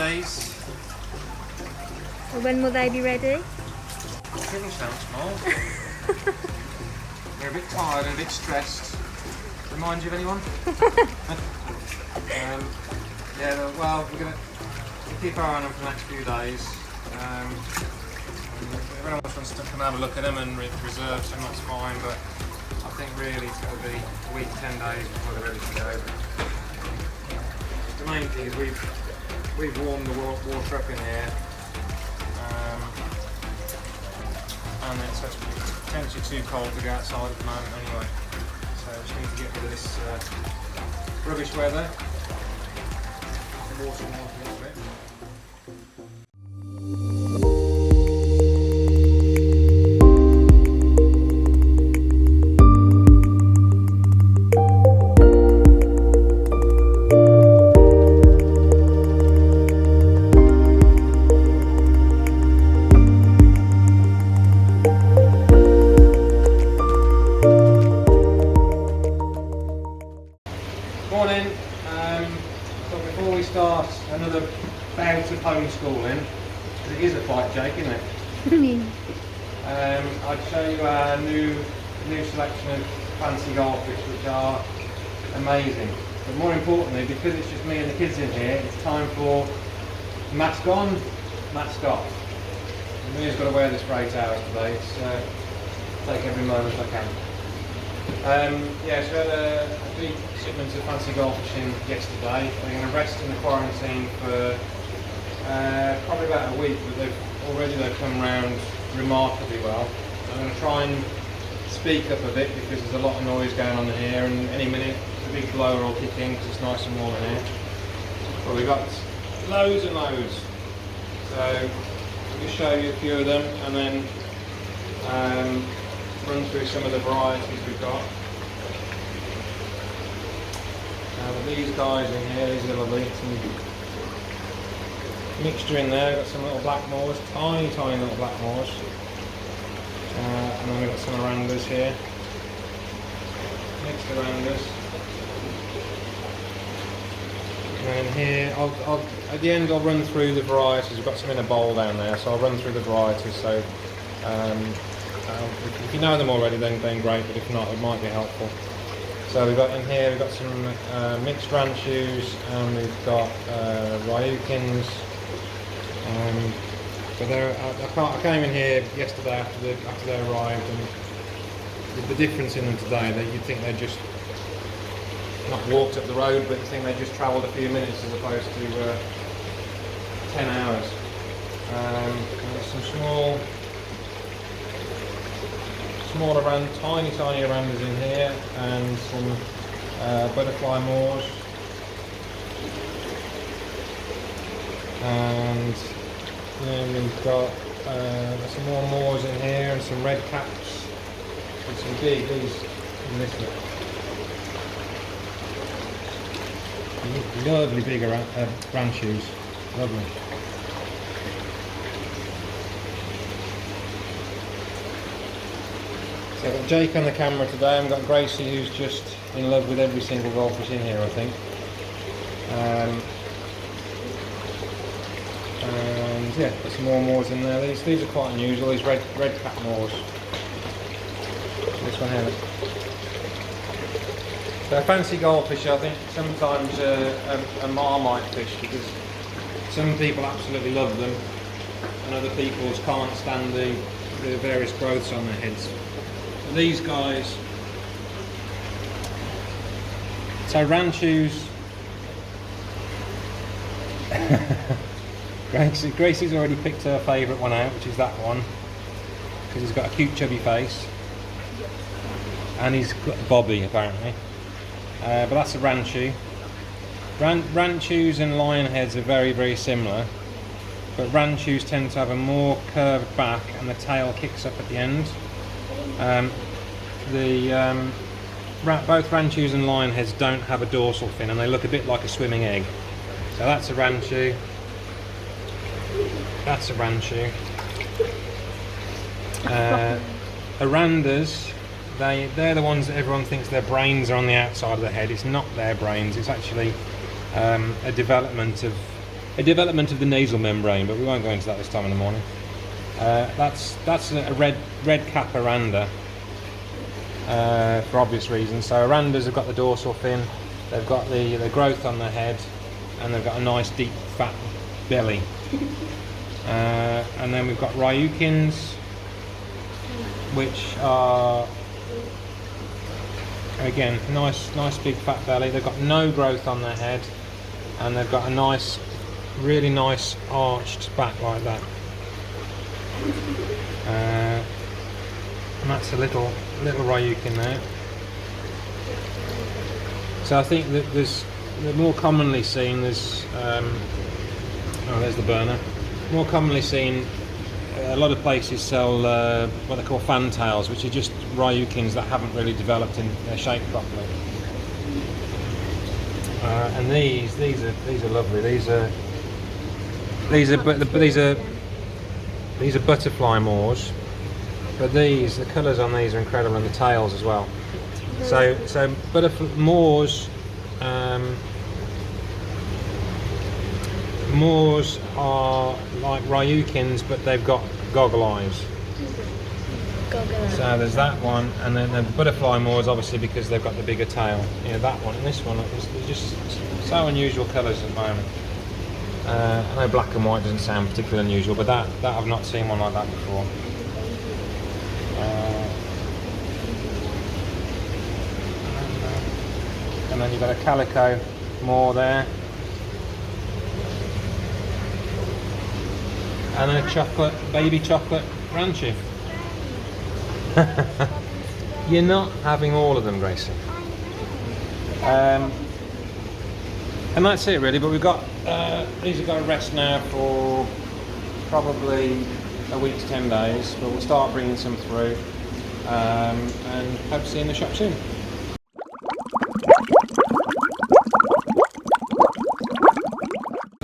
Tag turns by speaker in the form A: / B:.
A: days.
B: When will they be ready?
A: Didn't sound small. They're a bit tired and a bit stressed. Remind you of anyone? Yeah, well, we're going to keep our eye on them for the next few days. If anyone wants to come have a look at them and reserve some, that's fine, but I think really it's going to be a week, 10 days before they're ready to go. The main thing is we've warmed the water up in here, and it's potentially too cold to go outside at the moment anyway. So we just need to get rid of this rubbish weather. Water a little bit. Morning. So before we start another bout of homeschooling, because it is a fight, Jake, isn't it? I'd show you our new selection of Fancy Goldfish, which are amazing. But more importantly, because it's just me and the kids in here, it's time for mask on, mask off. Mia's got to wear this for 8 hours today, so take every moment I can. Yeah, so we had a big shipment of Fancy Goldfish in yesterday. They're going to rest in the quarantine for probably about a week, but they've come round remarkably well. So I'm going to try and speak up a bit because there's a lot of noise going on in here, and any minute the big blower will kick in because it's nice and warm in here. Well, we've got loads and loads. So I'll just show you a few of them and then run through some of the varieties we've got. These guys in here, these are lovely. Some mixture in there. We've got some little blackmores, tiny little blackmores. And then we've got some arandas here. Mixed arandas. And then here, at the end I'll run through the varieties. We've got some in a bowl down there, so I'll run through the varieties. So if you know them already, then great, but if not, it might be helpful. So we've got in here, we've got some mixed ranchus, and we've got Ryukins. So I came in here yesterday after they arrived, and the difference in them today, that you'd think they just not walked up the road, but you think they just travelled a few minutes as opposed to 10 hours. Some smaller tiny arandas in here, and some butterfly moors, and then we've got some more moors in here, and some red caps, and some big these in this one. Lovely big ranchus, lovely. So I've got Jake on the camera today, and I've got Gracie, who's just in love with every single goldfish in here, I think. And yeah, there's some more moors in there. These are quite unusual, these red cap moors. This one here. So Fancy Goldfish, I think sometimes a marmite fish, because some people absolutely love them and other people can't stand the various growths on their heads. These guys, so ranchus. Gracie's already picked her favourite one out, which is that one, because he's got a cute chubby face, and he's Bobby apparently. But that's a ranchu. Ranchus and lionheads are very similar, but ranchus tend to have a more curved back and the tail kicks up at the end. Both ranchus and lionheads don't have a dorsal fin, and they look a bit like a swimming egg. So that's a ranchu. That's a ranchu. Arandas, they're the ones that everyone thinks their brains are on the outside of the head. It's not their brains, it's actually a development of a development of the nasal membrane, but we won't go into that this time in the morning. That's a red cap aranda, for obvious reasons. So arandas have got the dorsal fin, they've got the growth on their head, and they've got a nice deep fat belly. And then we've got Ryukins, which are again nice big fat belly. They've got no growth on their head, and they've got a nice, really nice arched back like that. And that's a little Ryukin there. So I think that they're more commonly seen, there's the burner. More commonly seen, a lot of places sell what they call fantails, which are just Ryukins that haven't really developed in their shape properly. And these are lovely. These are butterfly moors, but the colours on these are incredible, and the tails as well. So moors. Moors are like Ryukins, but they've got goggle eyes. So there's that one, and then the butterfly moors, obviously, because they've got the bigger tail. Yeah, that one and this one. They're just so unusual colours at the moment. I know black and white doesn't sound particularly unusual, but that I've not seen one like that before. And then you've got a calico moor there. And a baby chocolate ranchi. You're not having all of them, Gracie. And that's it really, but we've got, these are going to rest now for probably a week to 10 days, but we'll start bringing some through, and hope to see you in the shop soon.